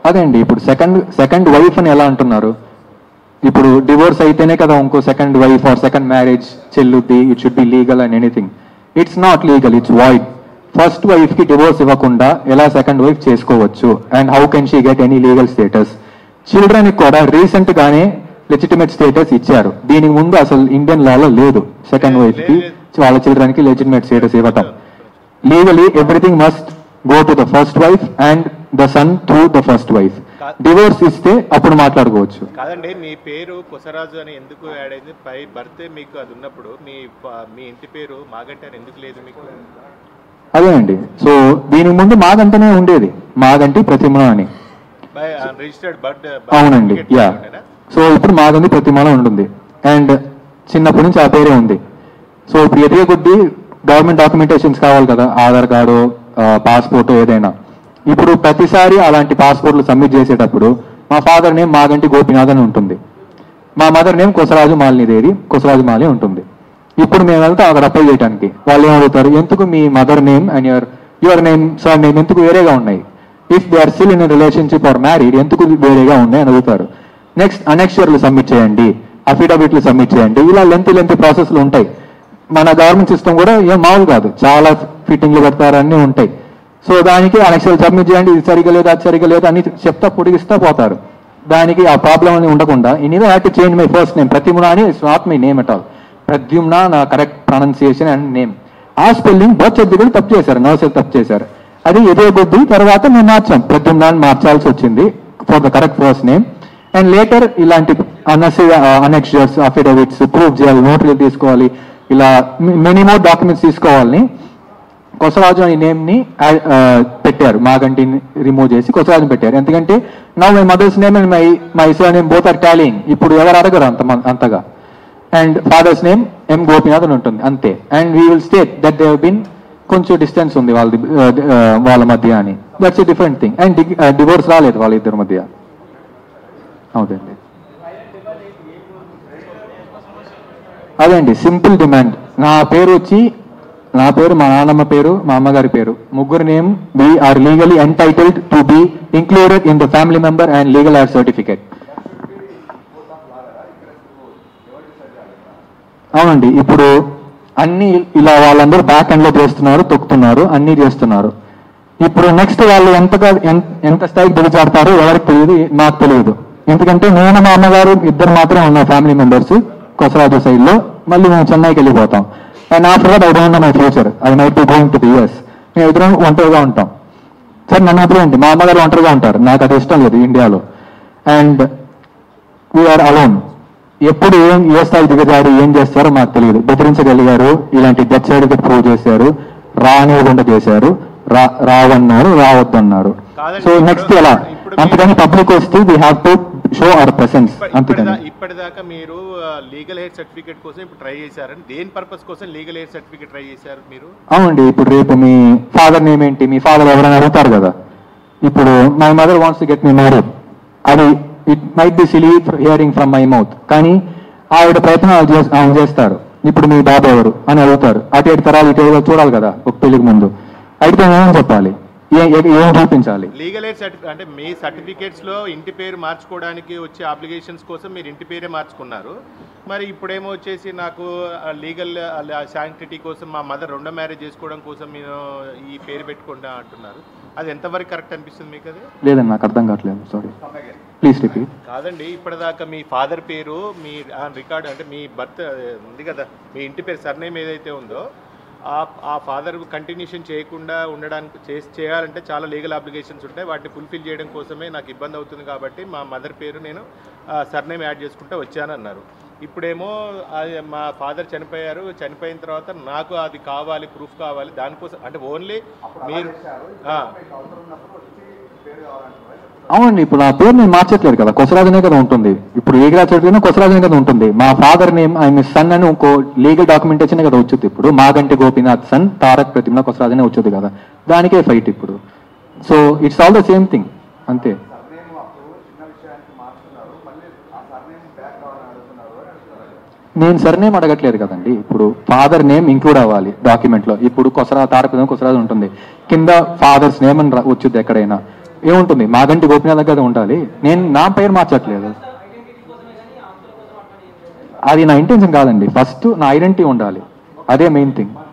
అదే అండి, ఇప్పుడు సెకండ్ వైఫ్ అని ఎలా అంటున్నారు? ఇప్పుడు డివోర్స్ అయితేనే కదా ఇంకో second wife or second marriage చెల్లుద్ది, it should be legal and anything. It's not legal, it's void. First wife కి డివోర్స్ ఇవ్వకుండా ఎలా సెకండ్ వైఫ్ చేసుకోవచ్చు? And how can she get any legal status? Children కి కూడా రీసెంట్ గానే legitimate status ఇచ్చారు. దీనికి ముందు అసలు ఇండియన్ లాలో లేదు సెకండ్ వైఫ్ కి వాళ్ళ చిల్డ్రన్ కి లెజిటిమేట్ స్టేటస్ ఇవ్వటం. Legally everything must go to the first wife and the son through the first wife. Divorce ఇస్తే అప్పుడు మాట్లాడుకోవచ్చు. కాదండి, మీ పేరు కొసరాజు అని ఎందుకు యాడ్ అయింది? పై బర్త్ మీకు అది ఉన్నప్పుడు మీ ఇంటి పేరు మాగంటి అని ఎందుకు లేదు మీకు? అదే అండి, సో దీనికి ముందు మాగంటనే ఉండేది, మాగంటి ప్రతిమ అని. Registered birth. అవునండి, యా. సో ఇప్పుడు మాగంటి ప్రతిమలో ఉంటుంది అండ్ చిన్నప్పటి నుంచి ఆ పేరే ఉంది. సో ఇప్పుడు ఎదిగే కొద్దీ గవర్నమెంట్ డాక్యుమెంటేషన్స్ కావాలి కదా, ఆధార్ కార్డు, పాస్పోర్ట్ ఏదైనా. ఇప్పుడు ప్రతిసారి అలాంటి పాస్పోర్ట్లు సబ్మిట్ చేసేటప్పుడు మా ఫాదర్ నేమ్ మాగంటి గోపినాథ్ అని ఉంటుంది, మా మదర్ నేమ్ కొసరాజు మాలినీదేవి, కొసరాజు మాలి ఉంటుంది. ఇప్పుడు మేము వెళ్తాం అక్కడ అప్లై చేయడానికి, వాళ్ళు ఏమడుగుతారు, ఎందుకు మీ mother name and your name surname ఎందుకు వేరేగా ఉన్నాయి? If they are still in relationship or married ఎందుకు వేరేగా ఉన్నాయి అని అడుగుతారు. నెక్స్ట్ అనెక్షర్లు సబ్మిట్ చేయండి, అఫిడవిట్లు సబ్మిట్ చేయండి, ఇలా లెంత్ ప్రాసెస్లు ఉంటాయి. మన గవర్నమెంట్ సిస్టమ్ కూడా ఏం మామూలు కాదు, చాలా ఫిట్టింగ్లు పెడతారు, అన్నీ ఉంటాయి. సో దానికి అనెక్షర్లు సబ్మిట్ చేయండి, ఇది సరిగా లేదు అది సరిగా లేదు అని చెప్తా పొడిగిస్తా పోతారు. దానికి ఆ ప్రాబ్లం అని ఉండకుండా I had to change my first name Pradyumna అని. It's not my name at all. Pradyumna నా కరెక్ట్ ప్రొనౌన్సియేషన్ అండ్ నేమ్. ఆ స్పెల్లింగ్ బర్త్ సర్టిఫికేట్ తప్పు చేశారు, నర్సరీ తప్పు చేశారు. అది ఎదే కొద్ది తర్వాత మేము మార్చాం, ప్రద్యుమ్న అని మార్చాల్సి వచ్చింది for the correct first name. And later ఇలాంటి అనెక్షర్స్, అఫిడవిట్స్, ప్రూఫ్ చేయాలి, నోటరీలు తీసుకోవాలి, ఇలా మెనీ మోర్ డాక్యుమెంట్స్ తీసుకోవాలని కొసరాజు అనే నేమ్ ని పెట్టారు. మాగంటిని రిమూవ్ చేసి కొసరాజుని పెట్టారు. ఎందుకంటే now my mother's name and my surname both are tallying. ఇప్పుడు ఎవరు అడగరు అంతగా. And father's name M Gopinath అని ఉంటుంది అంతే. And we will state that they been కొంచెం డిస్టెన్స్ ఉంది వాళ్ళ మధ్య అని. That's a different thing. And divorce రాలేదు వాళ్ళ ఇద్దరి మధ్య. అవునండి, అదే అండి సింపుల్ డిమాండ్. నా పేరు మా నాన్నమ్మ పేరు, మా అమ్మగారి పేరు, ముగ్గురు name we are legally entitled to be included in the family member and legal add certificate. అవునండి, ఇప్పుడు అన్ని ఇలా వాళ్ళందరూ బ్యాక్ ఎండ్ లో చేస్తున్నారు, తొక్కుతున్నారు, అన్ని చేస్తున్నారు. ఇప్పుడు నెక్స్ట్ వాళ్ళు ఎంత స్థాయికి దిగజారుతారో ఎవరికి తెలియదు, నాకు తెలియదు. ఎందుకంటే నేను మా అమ్మగారు ఇద్దరు మాత్రమే ఉన్న ఫ్యామిలీ మెంబర్స్ కొసరాజు సైడ్ లో. మళ్ళీ మేము చెన్నైకి వెళ్ళిపోతాం. And after that I don't know my future, I might be going to the US. మేము ఇద్దరం ఒంటరిగా ఉంటాం. సార్ నన్ను అప్పుడేంటి, మా అమ్మగారు ఒంటరిగా ఉంటారు, నాకు అది ఇష్టం లేదు ఇండియాలో. And we are alone. ఎప్పుడు ఏ స్థాయి దిగజారు ఏం చేస్తారో మాకు తెలియదు. బెదిరించగలిగారు, ఇలాంటి డెత్ సర్టిఫికేట్ ప్రూవ్ చేశారు, రానివ్వకుండా చేశారు, రావన్నారు, రావద్దన్నారు. సో నెక్స్ట్ ఎలా? అంతకని పబ్లిక్ వస్తే we have to show our presence. అంతకని ఇప్పటిదాకా మీరు లీగల్ ఎయిడ్ సర్టిఫికేట్ కోసం ఇప్పుడు ట్రై చేశారని, దేని పర్పస్ కోసం లీగల్ ఎయిడ్ సర్టిఫికేట్ ట్రై చేశారు మీరు? అవునండి, ఇప్పుడు రేపు మీ ఫాదర్ నేమ్ ఏంటి, మీ ఫాదర్ ఎవరైనా అడుగుతారు కదా. ఇప్పుడు my mother wants to get me married, అది it might be silly hearing from my mouth, కానీ ఆవిడ ప్రయత్నం ఆయన చేస్తారు. ఇప్పుడు మీ బాబు ఎవరు అని అడుగుతారు. అటు ఏడు తరాలు ఇటు చూడాలి కదా ఒక పెళ్లికి ముందు. అయితే ఏమని చెప్పాలి, ఏం చూపించాలి? లీగల్ ఎయిడ్ సర్టిఫికేట్ అంటే మీ సర్టిఫికేట్స్ లో ఇంటి పేరు మార్చుకోవడానికి వచ్చే అప్లికేషన్స్ కోసం మీరు ఇంటి పేరే మార్చుకున్నారు. మరి ఇప్పుడేమో వచ్చేసి నాకు లీగల్ శాంక్టిటీ కోసం మా మదర్ రెండో మ్యారేజ్ చేసుకోవడం కోసం మీరు ఈ పేరు పెట్టుకుంటా అంటున్నారు. అది ఎంతవరకు కరెక్ట్ అనిపిస్తుంది మీకు? అది లేదండి, నాకు అర్థం కావట్లేదు, సారీ ప్లీజ్ రిపీట్. కాదండి, ఇప్పటిదాకా మీ ఫాదర్ పేరు మీ రికార్డ్ అంటే మీ బర్త్ ఉంది కదా, మీ ఇంటి పేరు సర్నేమ్ ఏదైతే ఉందో ఆ ఫాదర్ కంటిన్యూషన్ చేయకుండా ఉండడానికి చేయాలంటే చాలా లీగల్ అప్లికేషన్స్ ఉంటాయి. వాటిని ఫుల్ఫిల్ చేయడం కోసమే నాకు ఇబ్బంది అవుతుంది కాబట్టి మా మదర్ పేరు నేను సర్నేమ్ యాడ్ చేసుకుంటే వచ్చానన్నారు. ఇప్పుడేమో మా ఫాదర్ చనిపోయారు, చనిపోయిన తర్వాత నాకు అది కావాలి, ప్రూఫ్ కావాలి, దానికోసం అంటే ఓన్లీ మీరు అవునండి. ఇప్పుడు నా పేరు నేను మార్చట్లేదు కదా, కొసరాజనే కదా ఉంటుంది. ఇప్పుడు ఏ గ్రాస్ కొసరాజనే కదా ఉంటుంది. మా ఫాదర్ నేమ్ ఐ మీ సన్ అని ఇంకో లీగల్ డాక్యుమెంటేషన్ కదా వచ్చుద్ది. ఇప్పుడు మాగంటి గోపీనాథ్ సన్ తారక్ ప్రతిమ కొసరాజనే వచ్చుద్ది కదా, దానికే ఫైట్ ఇప్పుడు. So it's all the same thing అంతే. నేను సర్నేమ్ అడగట్లేదు కదండి. ఇప్పుడు ఫాదర్ నేమ్ ఇంక్లూడ్ అవ్వాలి డాక్యుమెంట్ లో. ఇప్పుడు తారక్ ప్రతిమ కొసరాజు ఉంటుంది, కింద ఫాదర్స్ నేమ్ అని వచ్చుద్ది ఎక్కడైనా. ఏముంటుంది, మాగంటి గోపినాథ్ దగ్గర ఉండాలి. నేను నా పేరు మార్చట్లేదు, అది నా ఇంటెన్షన్ కాదండి. ఫస్ట్ నా ఐడెంటిటీ ఉండాలి, అదే మెయిన్ థింగ్.